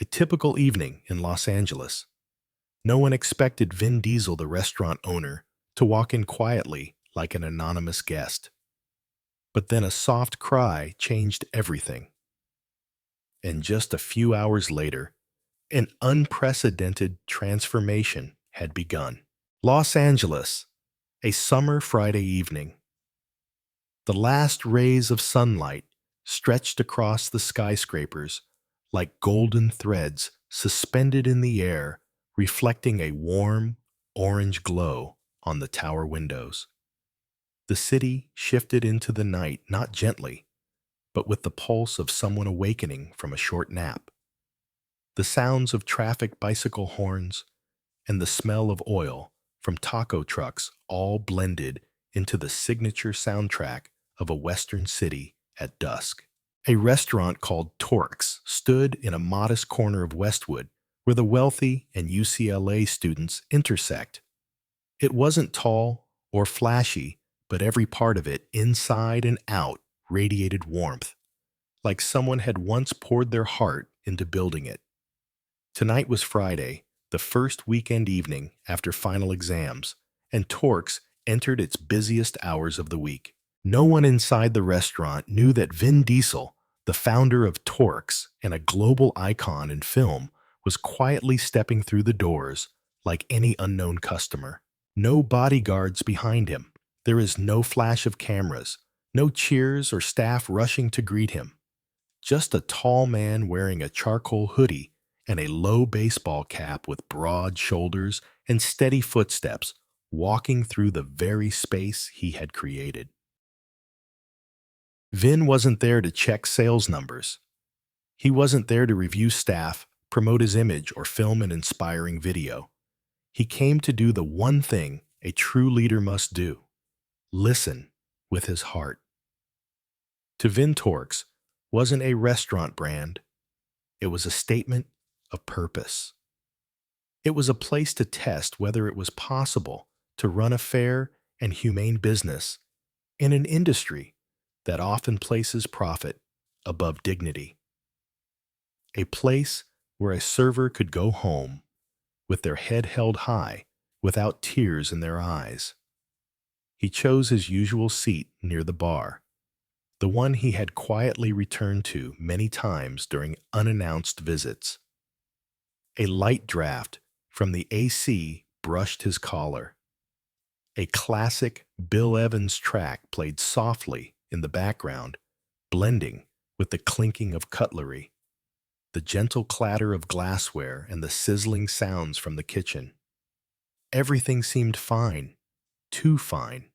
A typical evening in Los Angeles. No one expected Vin Diesel, the restaurant owner, to walk in quietly like an anonymous guest. But then a soft cry changed everything. And just a few hours later, an unprecedented transformation had begun. Los Angeles, a summer Friday evening. The last rays of sunlight stretched across the skyscrapers like golden threads suspended in the air, reflecting a warm, orange glow on the tower windows. The city shifted into the night not gently, but with the pulse of someone awakening from a short nap. The sounds of traffic, bicycle horns, and the smell of oil from taco trucks all blended into the signature soundtrack of a western city at dusk. A restaurant called TORX stood in a modest corner of Westwood where the wealthy and UCLA students intersect. It wasn't tall or flashy, but every part of it, inside and out, radiated warmth, like someone had once poured their heart into building it. Tonight was Friday, the first weekend evening after final exams, and TORX entered its busiest hours of the week. No one inside the restaurant knew that Vin Diesel, the founder of TORX and a global icon in film, was quietly stepping through the doors like any unknown customer. No bodyguards behind him. There is no flash of cameras, no cheers or staff rushing to greet him. Just a tall man wearing a charcoal hoodie and a low baseball cap with broad shoulders and steady footsteps, walking through the very space he had created. Vin wasn't there to check sales numbers. He wasn't there to review staff, promote his image, or film an inspiring video. He came to do the one thing a true leader must do: listen with his heart. To Vin, TORX wasn't a restaurant brand. It was a statement of purpose. It was a place to test whether it was possible to run a fair and humane business in an industry that often places profit above dignity. A place where a server could go home with their head held high without tears in their eyes. He chose his usual seat near the bar, the one he had quietly returned to many times during unannounced visits. A light draft from the AC brushed his collar. A classic Bill Evans track played softly in the background, blending with the clinking of cutlery, the gentle clatter of glassware, and the sizzling sounds from the kitchen. Everything seemed fine, too fine.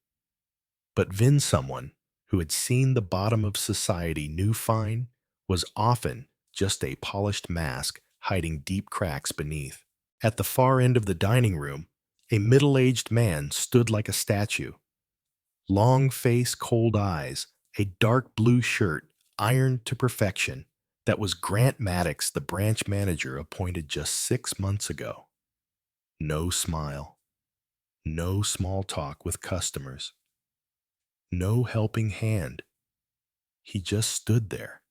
But Vin, someone who had seen the bottom of society, knew fine was often just a polished mask hiding deep cracks beneath. At the far end of the dining room, a middle-aged man stood like a statue. Long face, cold eyes, a dark blue shirt ironed to perfection. That was Grant Maddox, the branch manager appointed just 6 months ago. No smile, no small talk with customers, no helping hand. He just stood there,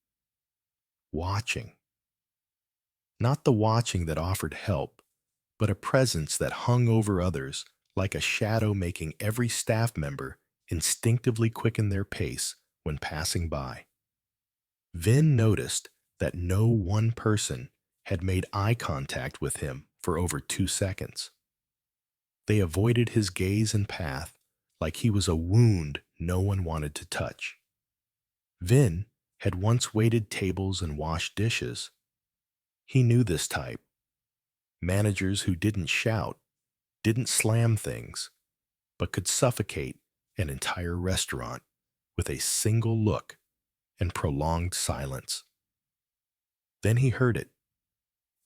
watching. Not the watching that offered help, but a presence that hung over others like a shadow, making every staff member instinctively quicken their pace when passing by. Vin noticed that no one person had made eye contact with him for over 2 seconds. They avoided his gaze and path like he was a wound no one wanted to touch. Vin had once waited tables and washed dishes. He knew this type. Managers who didn't shout, didn't slam things, but could suffocate an entire restaurant with a single look and prolonged silence. Then he heard it,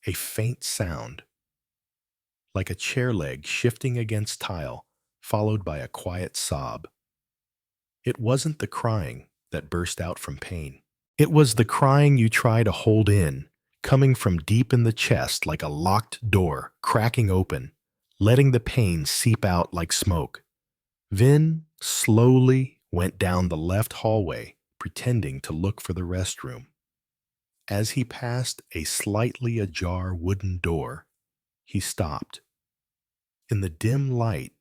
a faint sound, like a chair leg shifting against tile, followed by a quiet sob. It wasn't the crying that burst out from pain. It was the crying you try to hold in, coming from deep in the chest like a locked door cracking open, letting the pain seep out like smoke. Vin slowly went down the left hallway, pretending to look for the restroom. As he passed a slightly ajar wooden door, he stopped. In the dim light,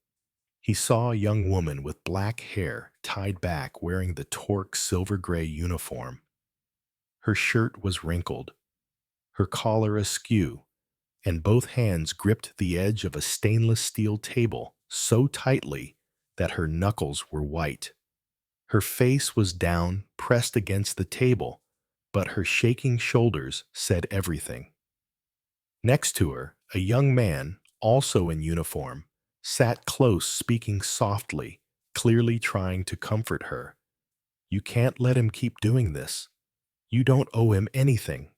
he saw a young woman with black hair tied back wearing the TORX silver-gray uniform. Her shirt was wrinkled, her collar askew, and both hands gripped the edge of a stainless steel table so tightly that her knuckles were white. Her face was down, pressed against the table, but her shaking shoulders said everything. Next to her, a young man, also in uniform, sat close, speaking softly, clearly trying to comfort her. "You can't let him keep doing this. You don't owe him anything."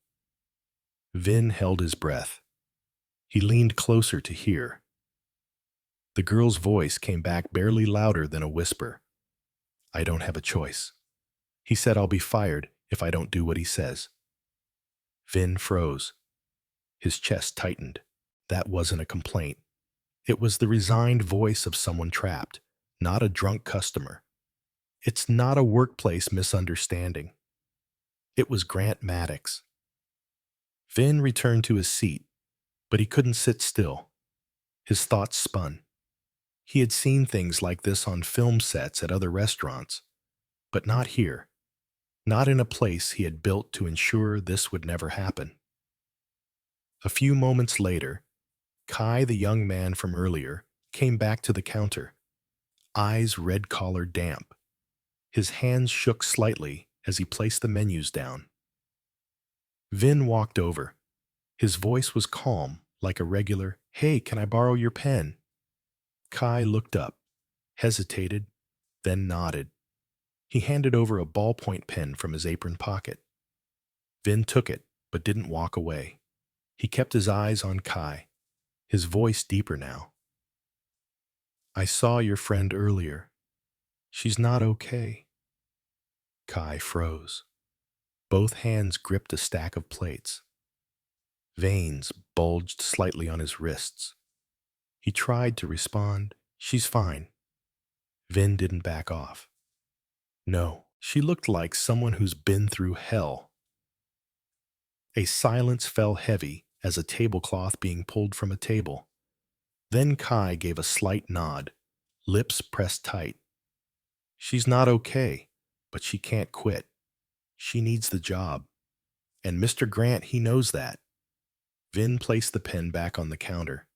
Vin held his breath. He leaned closer to hear. The girl's voice came back barely louder than a whisper. "I don't have a choice. He said I'll be fired if I don't do what he says." Vin froze. His chest tightened. That wasn't a complaint. It was the resigned voice of someone trapped, not a drunk customer. It's not a workplace misunderstanding. It was Grant Maddox. Vin returned to his seat, but he couldn't sit still. His thoughts spun. He had seen things like this on film sets at other restaurants, but not here. Not in a place he had built to ensure this would never happen. A few moments later, Kai, the young man from earlier, came back to the counter, eyes red-collar damp. His hands shook slightly as he placed the menus down. Vin walked over. His voice was calm, like a regular, "Hey, can I borrow your pen?" Kai looked up, hesitated, then nodded. He handed over a ballpoint pen from his apron pocket. Vin took it, but didn't walk away. He kept his eyes on Kai, his voice deeper now. "I saw your friend earlier. She's not okay." Kai froze. Both hands gripped a stack of plates. Veins bulged slightly on his wrists. He tried to respond, "She's fine." Vin didn't back off. "No, she looked like someone who's been through hell." A silence fell heavy as a tablecloth being pulled from a table. Then Kai gave a slight nod, lips pressed tight. "She's not okay, but she can't quit. She needs the job. And Mr. Grant, he knows that." Vin placed the pen back on the counter.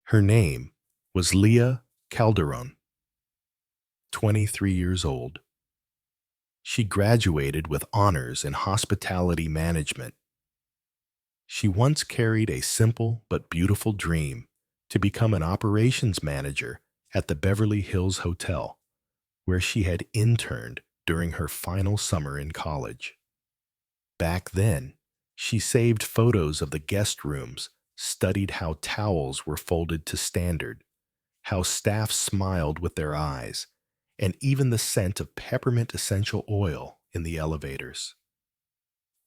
Her name was Leah Calderon, 23 years old. She graduated with honors in hospitality management. She once carried a simple but beautiful dream to become an operations manager at the Beverly Hills Hotel, where she had interned during her final summer in college. Back then, she saved photos of the guest rooms, studied how towels were folded to standard, how staff smiled with their eyes, and even the scent of peppermint essential oil in the elevators.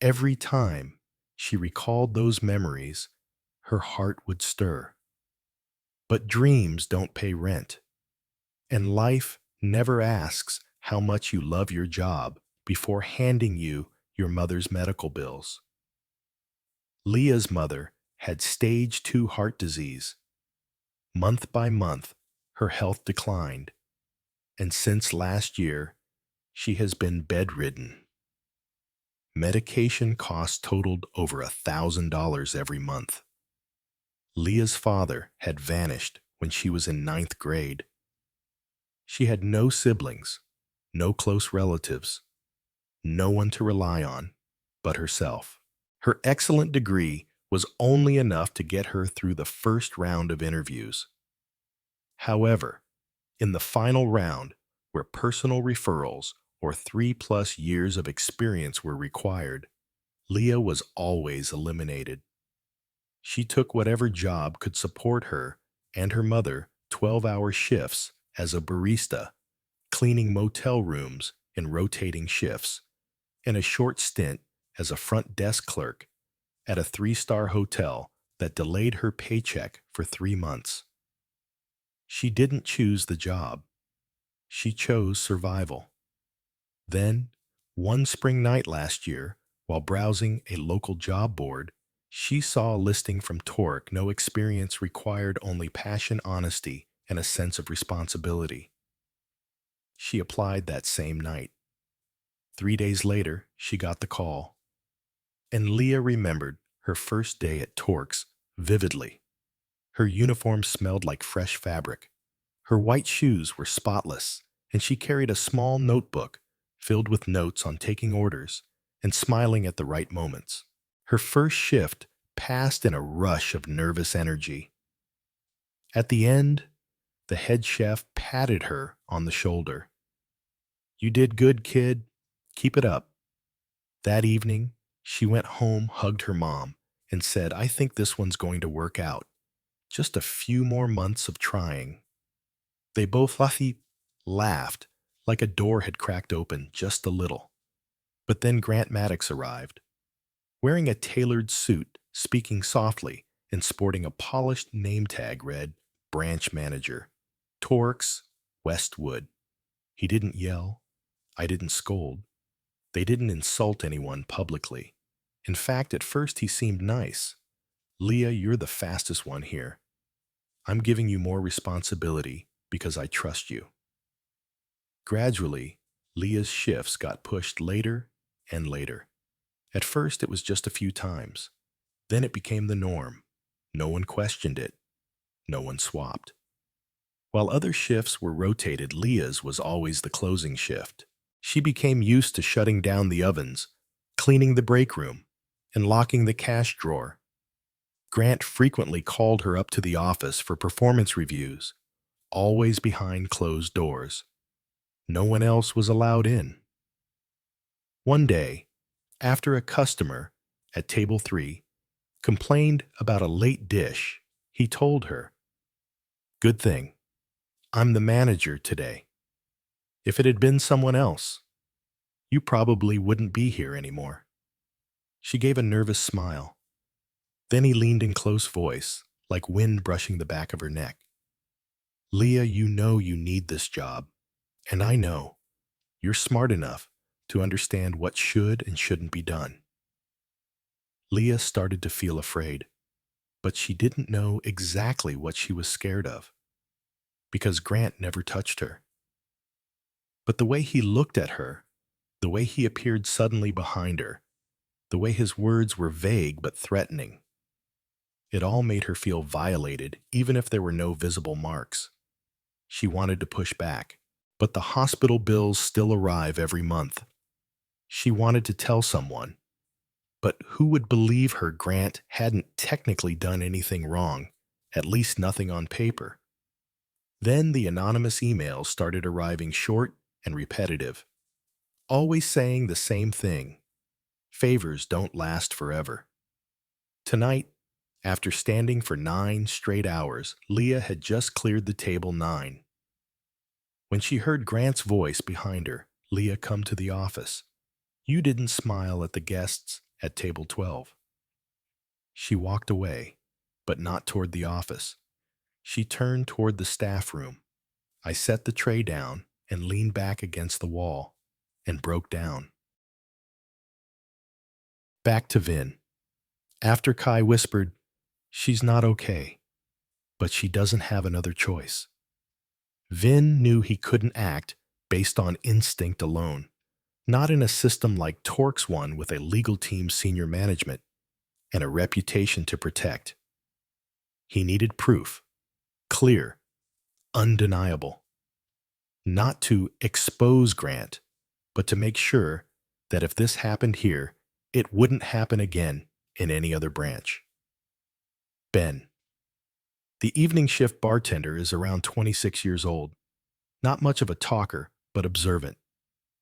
Every time she recalled those memories, her heart would stir. But dreams don't pay rent, and life never asks how much you love your job before handing you your mother's medical bills. Leah's mother had stage 2 heart disease. Month by month, her health declined, and since last year, she has been bedridden. Medication costs totaled over $1,000 every month. Leah's father had vanished when she was in 9th grade. She had no siblings, no close relatives, no one to rely on but herself. Her excellent degree was only enough to get her through the first round of interviews. However, in the final round, where personal referrals or 3+ years of experience were required, Leah was always eliminated. She took whatever job could support her and her mother 12-hour shifts as a barista, cleaning motel rooms in rotating shifts, and a short stint as a front desk clerk at a 3-star hotel that delayed her paycheck for 3 months. She didn't choose the job. She chose survival. Then, One spring night last year, while browsing a local job board, she saw a listing from TORC. No experience required, only passion, honesty, and a sense of responsibility. She applied that same night. 3 days later, she got the call. And Leah remembered her first day at TORX vividly. Her uniform smelled like fresh fabric. Her white shoes were spotless, and she carried a small notebook filled with notes on taking orders and smiling at the right moments. Her first shift passed in a rush of nervous energy. At the end, the head chef patted her on the shoulder. "You did good, kid. Keep it up." That evening, she went home, hugged her mom, and said, "I think this one's going to work out. Just a few more months of trying." They both laughed, like a door had cracked open just a little. But then Grant Maddox arrived, wearing a tailored suit, speaking softly, and sporting a polished name tag read, "Branch Manager, TORX, Westwood." He didn't yell. I didn't scold. They didn't insult anyone publicly. In fact, at first he seemed nice. "Leah, you're the fastest one here. I'm giving you more responsibility because I trust you." Gradually, Leah's shifts got pushed later and later. At first, it was just a few times. Then it became the norm. No one questioned it. No one swapped. While other shifts were rotated, Leah's was always the closing shift. She became used to shutting down the ovens, cleaning the break room, and locking the cash drawer. Grant frequently called her up to the office for performance reviews, always behind closed doors. No one else was allowed in. One day, after a customer at table 3 complained about a late dish, he told her, "Good thing, I'm the manager today. If it had been someone else, you probably wouldn't be here anymore." She gave a nervous smile. Then he leaned in close voice, like wind brushing the back of her neck. "Leah, you know you need this job, and I know you're smart enough to understand what should and shouldn't be done." Leah started to feel afraid, but she didn't know exactly what she was scared of, because Grant never touched her. But the way he looked at her, the way he appeared suddenly behind her, the way his words were vague but threatening, it all made her feel violated, even if there were no visible marks. She wanted to push back, but the hospital bills still arrive every month. She wanted to tell someone, but who would believe her? Grant hadn't technically done anything wrong, at least nothing on paper. Then the anonymous emails started arriving, short and repetitive, always saying the same thing: favors don't last forever. Tonight, after standing for 9 straight hours, Leah had just cleared the table 9. When she heard Grant's voice behind her, "Leah, come to the office. You didn't smile at the guests at table 12. She walked away, but not toward the office. She turned toward the staff room. I set the tray down and leaned back against the wall and broke down. Back to Vin. After Kai whispered, "She's not okay, but she doesn't have another choice." Vin knew he couldn't act based on instinct alone, not in a system like TORX one with a legal team, senior management, and a reputation to protect. He needed proof, clear, undeniable. Not to expose Grant, but to make sure that if this happened here, it wouldn't happen again in any other branch. Ben. The evening shift bartender is around 26 years old. Not much of a talker, but observant.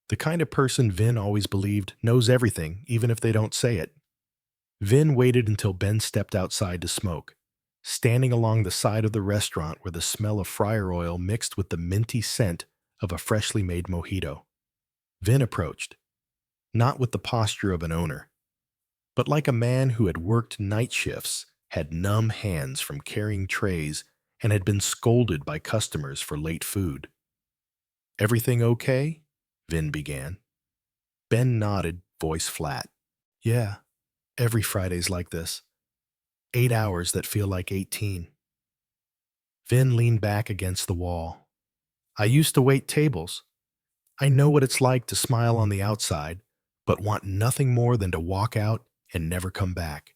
The kind of person Vin always believed knows everything, even if they don't say it. Vin waited until Ben stepped outside to smoke, standing along the side of the restaurant where the smell of fryer oil mixed with the minty scent of a freshly made mojito. Vin approached, not with the posture of an owner, but like a man who had worked night shifts, had numb hands from carrying trays, and had been scolded by customers for late food. "Everything okay?" Vin began. Ben nodded, voice flat. Yeah, every Friday's like this. 8 hours that feel like 18. Vin leaned back against the wall. I used to wait tables. I know what it's like to smile on the outside, but want nothing more than to walk out and never come back.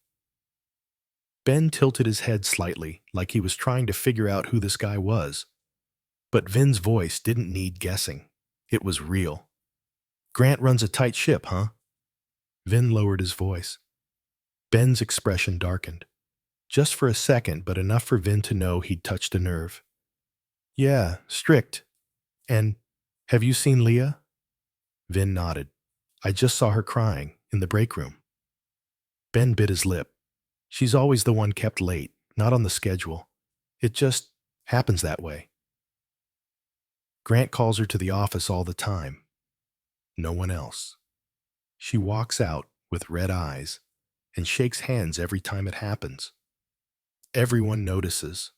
Ben tilted his head slightly, like he was trying to figure out who this guy was. But Vin's voice didn't need guessing. It was real. Grant runs a tight ship, huh? Vin lowered his voice. Ben's expression darkened. Just for a second, but enough for Vin to know he'd touched a nerve. Yeah, strict. And have you seen Leah? Vin nodded. I just saw her crying in the break room. Ben bit his lip. She's always the one kept late, not on the schedule. It just happens that way. Grant calls her to the office all the time. No one else. She walks out with red eyes and shakes hands every time it happens. Everyone notices.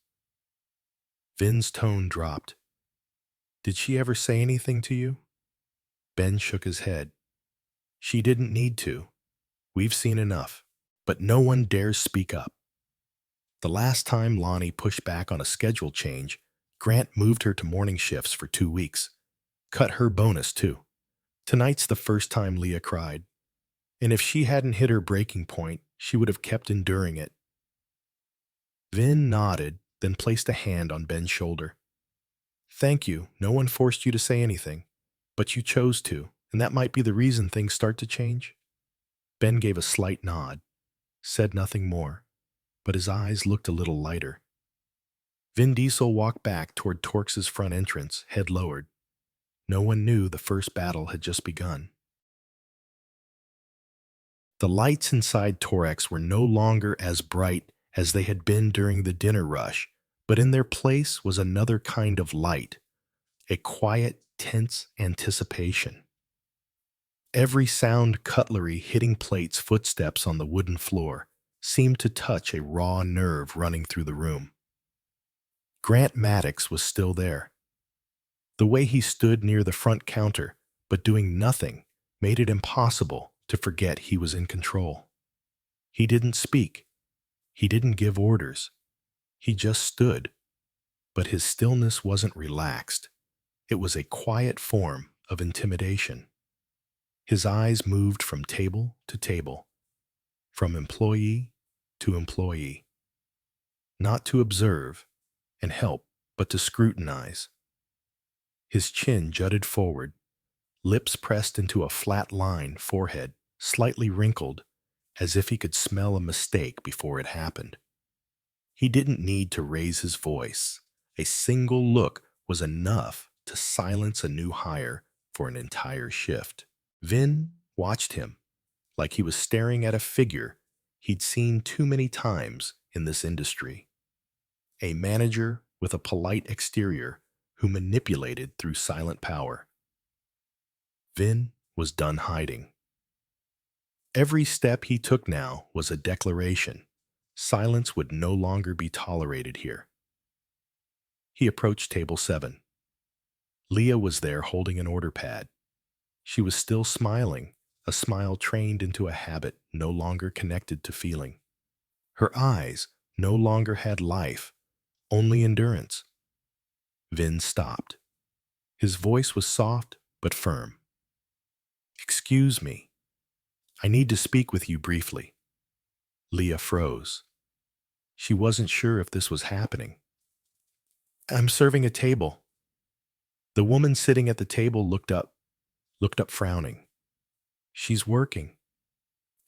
Vin's tone dropped. Did she ever say anything to you? Ben shook his head. She didn't need to. We've seen enough. But no one dares speak up. The last time Lonnie pushed back on a schedule change, Grant moved her to morning shifts for 2 weeks. Cut her bonus, too. Tonight's the first time Leah cried. And if she hadn't hit her breaking point, she would have kept enduring it. Vin nodded, then placed a hand on Ben's shoulder. Thank you. No one forced you to say anything. But you chose to, and that might be the reason things start to change. Ben gave a slight nod. Said nothing more, but his eyes looked a little lighter. Vin Diesel walked back toward TORX's front entrance, head lowered. No one knew the first battle had just begun. The lights inside TORX were no longer as bright as they had been during the dinner rush, but in their place was another kind of light, a quiet, tense anticipation. Every sound cutlery hitting plates, footsteps on the wooden floor seemed to touch a raw nerve running through the room. Grant Maddox was still there. The way he stood near the front counter, but doing nothing, made it impossible to forget he was in control. He didn't speak. He didn't give orders. He just stood. But his stillness wasn't relaxed. It was a quiet form of intimidation. His eyes moved from table to table, from employee to employee. Not to observe and help, but to scrutinize. His chin jutted forward, lips pressed into a flat line, forehead slightly wrinkled, as if he could smell a mistake before it happened. He didn't need to raise his voice. A single look was enough to silence a new hire for an entire shift. Vin watched him like he was staring at a figure he'd seen too many times in this industry. A manager with a polite exterior who manipulated through silent power. Vin was done hiding. Every step he took now was a declaration. Silence would no longer be tolerated here. He approached table 7. Leah was there holding an order pad. She was still smiling, a smile trained into a habit no longer connected to feeling. Her eyes no longer had life, only endurance. Vin stopped. His voice was soft but firm. Excuse me. I need to speak with you briefly. Leah froze. She wasn't sure if this was happening. I'm serving a table. The woman sitting at the table looked up frowning. She's working.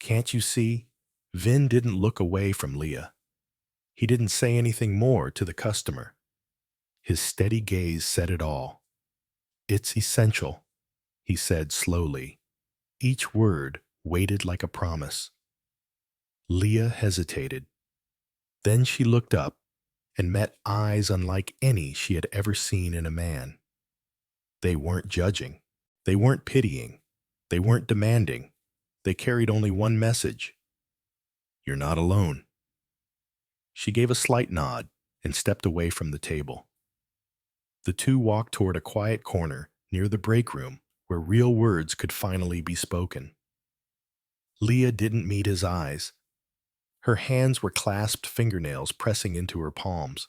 Can't you see? Vin didn't look away from Leah. He didn't say anything more to the customer. His steady gaze said it all. It's essential, he said slowly. Each word weighted like a promise. Leah hesitated. Then she looked up and met eyes unlike any she had ever seen in a man. They weren't judging. They weren't pitying. They weren't demanding. They carried only one message. You're not alone. She gave a slight nod and stepped away from the table. The two walked toward a quiet corner near the break room where real words could finally be spoken. Leah didn't meet his eyes. Her hands were clasped fingernails pressing into her palms.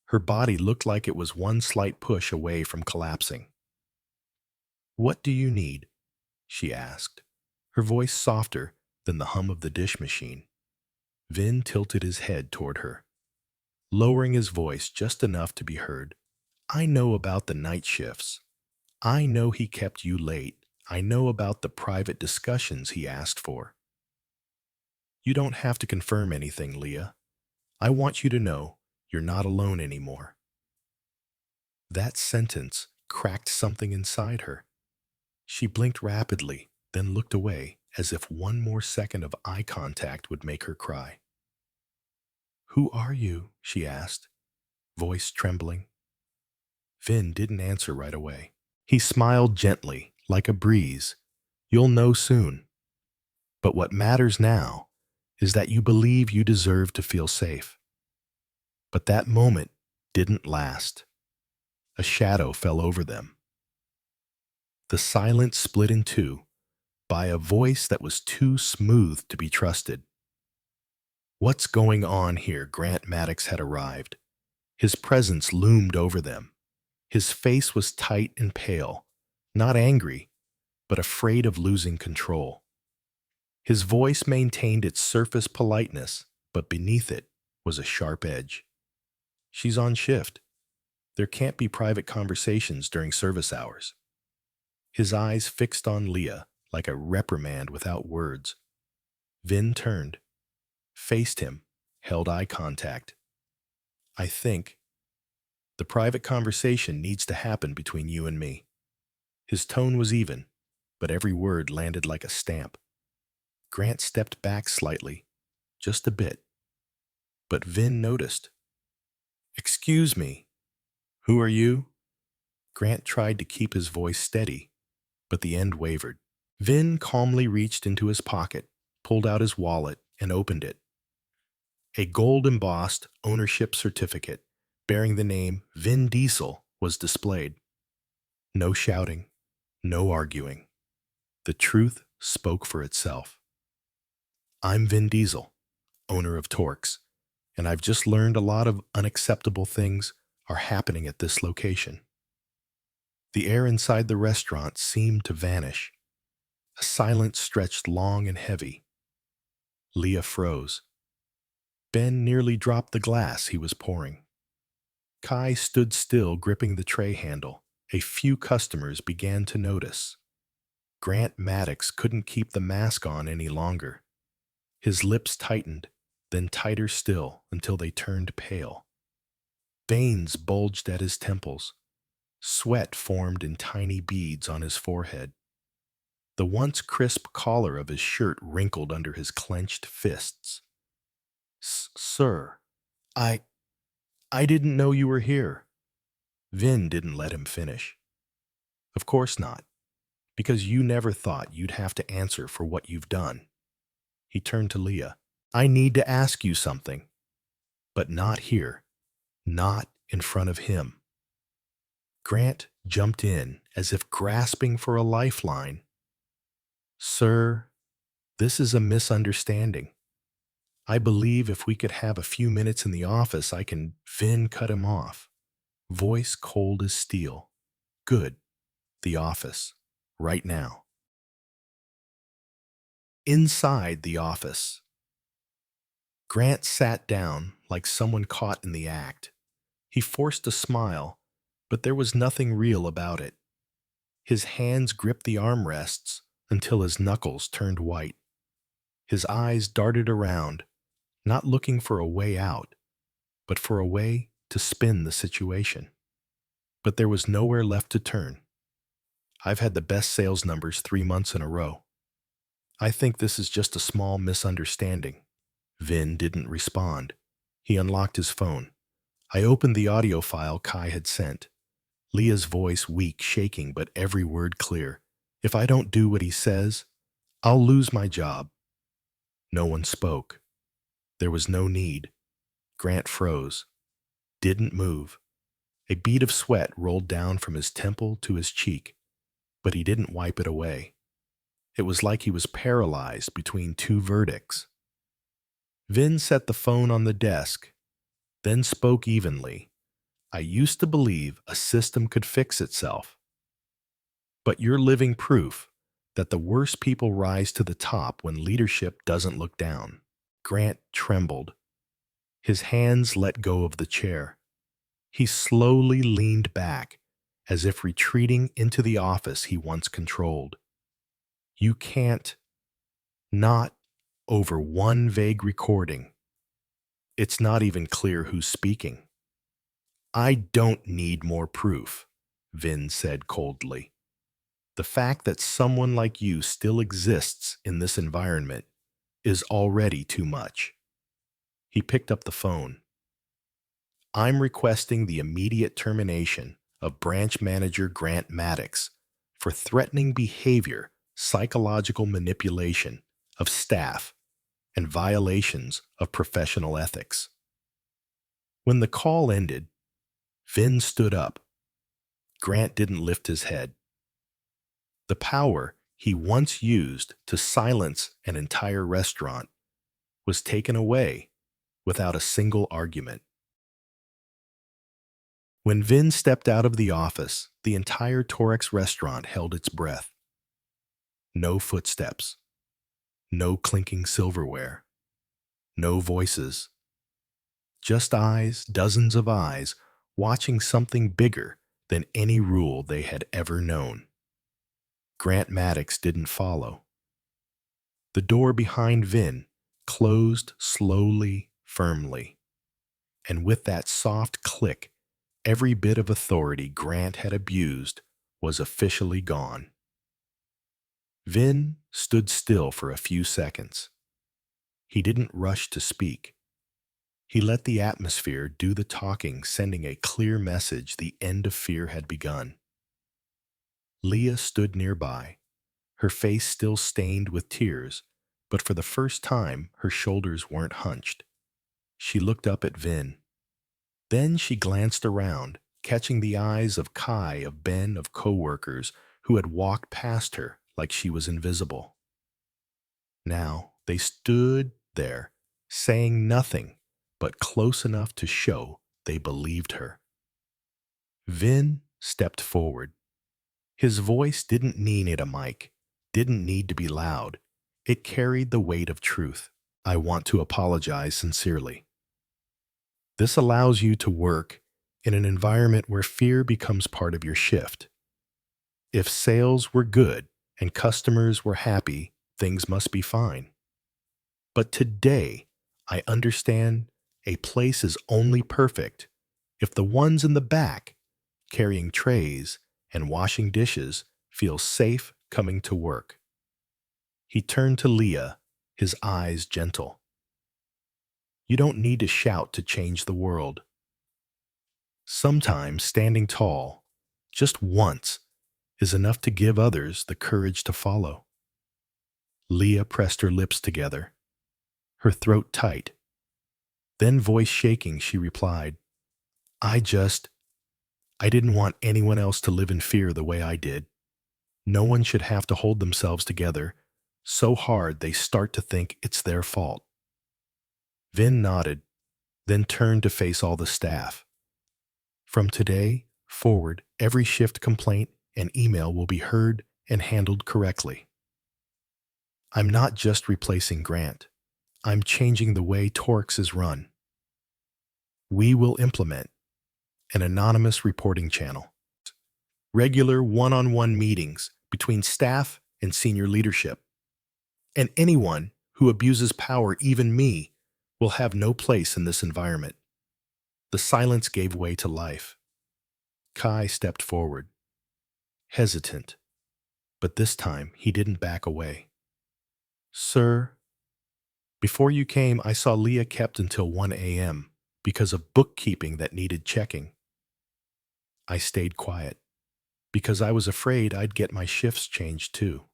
Her body looked like it was one slight push away from collapsing. "What do you need?" she asked, her voice softer than the hum of the dish machine. Vin tilted his head toward her, lowering his voice just enough to be heard. "I know about the night shifts. I know he kept you late. I know about the private discussions he asked for." "You don't have to confirm anything, Leah. I want you to know you're not alone anymore." That sentence cracked something inside her. She blinked rapidly, then looked away as if one more second of eye contact would make her cry. "Who are you?" she asked, voice trembling. Vin didn't answer right away. He smiled gently, like a breeze. "You'll know soon. But what matters now is that you believe you deserve to feel safe." But that moment didn't last. A shadow fell over them. The silence split in two by a voice that was too smooth to be trusted. "What's going on here?" Grant Maddox had arrived. His presence loomed over them. His face was tight and pale, not angry, but afraid of losing control. His voice maintained its surface politeness, but beneath it was a sharp edge. "She's on shift. There can't be private conversations during service hours." His eyes fixed on Leah like a reprimand without words. Vin turned, faced him, held eye contact. "I think the private conversation needs to happen between you and me." His tone was even, but every word landed like a stamp. Grant stepped back slightly, just a bit. But Vin noticed. "Excuse me, who are you?" Grant tried to keep his voice steady, but the end wavered. Vin calmly reached into his pocket, pulled out his wallet, and opened it. A gold-embossed ownership certificate bearing the name Vin Diesel was displayed. No shouting, no arguing. The truth spoke for itself. "I'm Vin Diesel, owner of TORX, and I've just learned a lot of unacceptable things are happening at this location." The air inside the restaurant seemed to vanish. A silence stretched long and heavy. Leah froze. Ben nearly dropped the glass he was pouring. Kai stood still, gripping the tray handle. A few customers began to notice. Grant Maddox couldn't keep the mask on any longer. His lips tightened, then tighter still until they turned pale. Veins bulged at his temples. Sweat formed in tiny beads on his forehead. The once crisp collar of his shirt wrinkled under his clenched fists. "Sir, I didn't know you were here." Vin didn't let him finish. "Of course not, because you never thought you'd have to answer for what you've done." He turned to Leah. "I need to ask you something, but not here, not in front of him." Grant jumped in as if grasping for a lifeline. "Sir, this is a misunderstanding. I believe if we could have a few minutes in the office, I can—" Vin cut him off, voice cold as steel. "Good. The office. Right now." Inside the office, Grant sat down like someone caught in the act. He forced a smile, but there was nothing real about it. His hands gripped the armrests until his knuckles turned white. His eyes darted around, not looking for a way out, but for a way to spin the situation. But there was nowhere left to turn. "I've had the best sales numbers 3 months in a row. I think this is just a small misunderstanding." Vin didn't respond. He unlocked his phone. I opened the audio file Kai had sent. Leah's voice weak, shaking, but every word clear. "If I don't do what he says, I'll lose my job." No one spoke. There was no need. Grant froze, didn't move. A bead of sweat rolled down from his temple to his cheek. but he didn't wipe it away. It was like he was paralyzed between two verdicts. Vin set the phone on the desk, then spoke evenly. I used to believe a system could fix itself, but you're living proof that the worst people rise to the top when leadership doesn't look down. Grant trembled. His hands let go of the chair. He slowly leaned back, as if retreating into the office he once controlled. You can't, not over one vague recording. It's not even clear who's speaking. I don't need more proof, Vin said coldly. The fact that someone like you still exists in this environment is already too much. He picked up the phone. I'm requesting the immediate termination of branch manager Grant Maddox for threatening behavior, psychological manipulation of staff, and violations of professional ethics. When the call ended, Vin stood up. Grant didn't lift his head. The power he once used to silence an entire restaurant was taken away without a single argument. When Vin stepped out of the office, the entire TORX restaurant held its breath. No footsteps, no clinking silverware, no voices. Just eyes, dozens of eyes, watching something bigger than any rule they had ever known. Grant Maddox didn't follow. The door behind Vin closed slowly, firmly. And with that soft click, every bit of authority Grant had abused was officially gone. Vin stood still for a few seconds. He didn't rush to speak. He let the atmosphere do the talking, sending a clear message the end of fear had begun. Leah stood nearby, her face still stained with tears, but for the first time her shoulders weren't hunched. She looked up at Vin. Then she glanced around, catching the eyes of Kai, of Ben, of coworkers who had walked past her like she was invisible. Now they stood there, saying nothing, but close enough to show they believed her. Vin stepped forward. His voice didn't need a mic, didn't need to be loud. It carried the weight of truth. I want to apologize sincerely. This allows you to work in an environment where fear becomes part of your shift. If sales were good and customers were happy, things must be fine. But today, I understand a place is only perfect if the ones in the back, carrying trays and washing dishes, feel safe coming to work. He turned to Leah, his eyes gentle. You don't need to shout to change the world. Sometimes standing tall, just once, is enough to give others the courage to follow. Leah pressed her lips together, her throat tight. Then, voice shaking, she replied, I didn't want anyone else to live in fear the way I did. No one should have to hold themselves together so hard they start to think it's their fault. Vin nodded, then turned to face all the staff. From today forward, every shift complaint and email will be heard and handled correctly. I'm not just replacing Grant. I'm changing the way TORX is run. We will implement an anonymous reporting channel, regular one-on-one meetings between staff and senior leadership, and anyone who abuses power, even me, will have no place in this environment. The silence gave way to life. Kai stepped forward, hesitant, but this time he didn't back away. Sir, before you came, I saw Leah kept until 1 a.m. because of bookkeeping that needed checking. I stayed quiet because I was afraid I'd get my shifts changed too.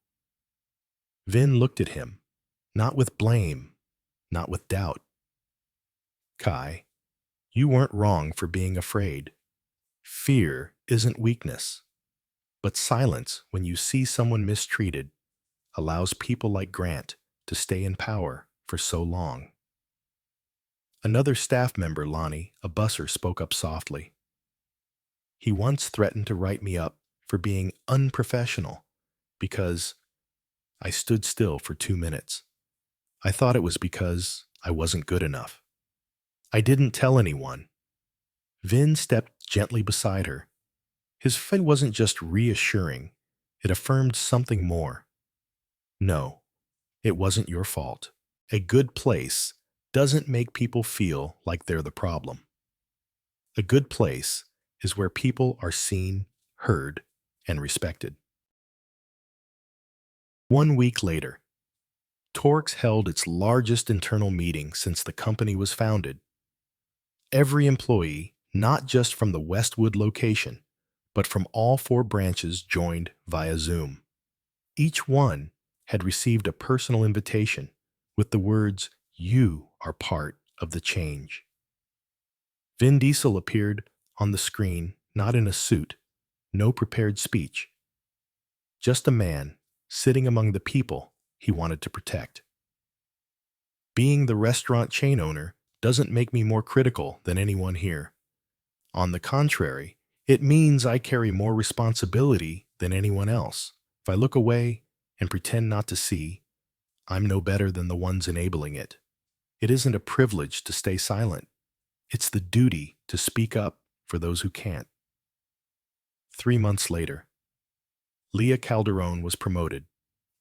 Vin looked at him, not with blame, not with doubt. Kai, you weren't wrong for being afraid. Fear isn't weakness. But silence, when you see someone mistreated, allows people like Grant to stay in power for so long. Another staff member, Lonnie, a busser, spoke up softly. He once threatened to write me up for being unprofessional because I stood still for 2 minutes. I thought it was because I wasn't good enough. I didn't tell anyone. Vin stepped gently beside her. His face wasn't just reassuring, it affirmed something more. No, it wasn't your fault. A good place doesn't make people feel like they're the problem. A good place is where people are seen, heard, and respected. 1 week later, TORX held its largest internal meeting since the company was founded. Every employee, not just from the Westwood location, but from all 4 branches, joined via Zoom. Each one had received a personal invitation with the words, "You are part of the change." Vin Diesel appeared on the screen, not in a suit, no prepared speech. Just a man sitting among the people he wanted to protect. Being the restaurant chain owner doesn't make me more critical than anyone here. On the contrary, it means I carry more responsibility than anyone else. If I look away and pretend not to see, I'm no better than the ones enabling it. It isn't a privilege to stay silent. It's the duty to speak up for those who can't. 3 months later, Leah Calderon was promoted,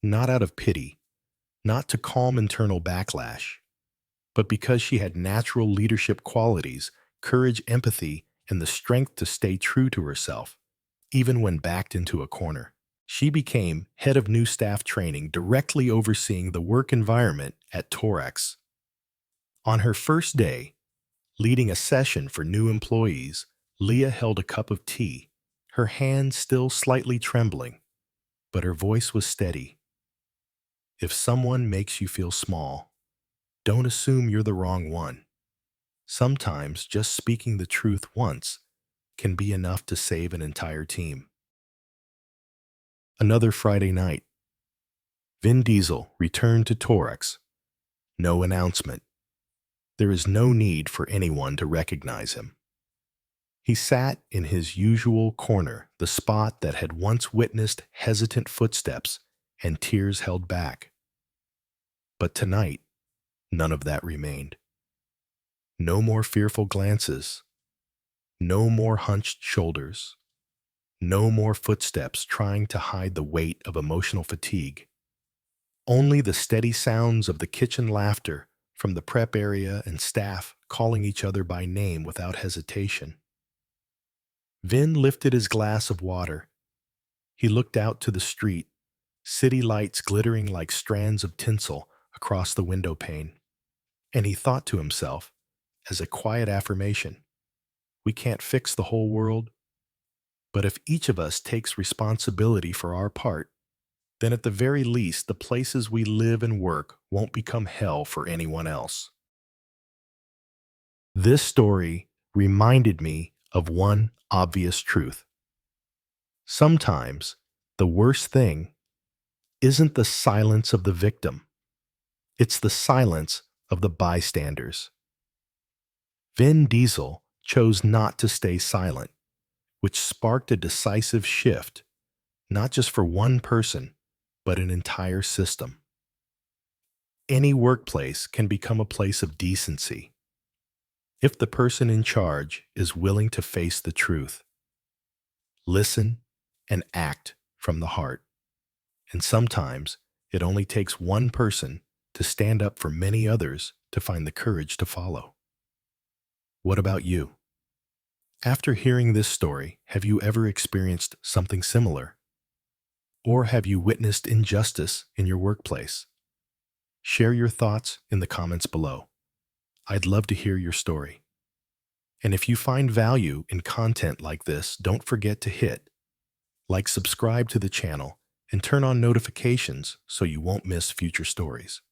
not out of pity, not to calm internal backlash, but because she had natural leadership qualities, courage, empathy, and the strength to stay true to herself, even when backed into a corner. She became head of new staff training, directly overseeing the work environment at TORX. On her first day, leading a session for new employees, Leah held a cup of tea, her hand still slightly trembling, but her voice was steady. If someone makes you feel small, don't assume you're the wrong one. Sometimes just speaking the truth once can be enough to save an entire team. Another Friday night, Vin Diesel returned to TORX. No announcement. There is no need for anyone to recognize him. He sat in his usual corner, the spot that had once witnessed hesitant footsteps and tears held back. But tonight, none of that remained. No more fearful glances. No more hunched shoulders. No more footsteps trying to hide the weight of emotional fatigue. Only the steady sounds of the kitchen laughter from the prep area and staff calling each other by name without hesitation. Vin lifted his glass of water. He looked out to the street, city lights glittering like strands of tinsel across the window pane. And he thought to himself, as a quiet affirmation, we can't fix the whole world, but if each of us takes responsibility for our part, then at the very least the places we live and work won't become hell for anyone else. This story reminded me of one obvious truth. Sometimes the worst thing isn't the silence of the victim, it's the silence of the bystanders. Vin Diesel chose not to stay silent, which sparked a decisive shift, not just for one person, but an entire system. Any workplace can become a place of decency if the person in charge is willing to face the truth, listen, and act from the heart. And sometimes it only takes one person to stand up for many others to find the courage to follow. What about you? After hearing this story, have you ever experienced something similar? Or have you witnessed injustice in your workplace? Share your thoughts in the comments below. I'd love to hear your story. And if you find value in content like this, don't forget to hit like, subscribe to the channel, and turn on notifications so you won't miss future stories.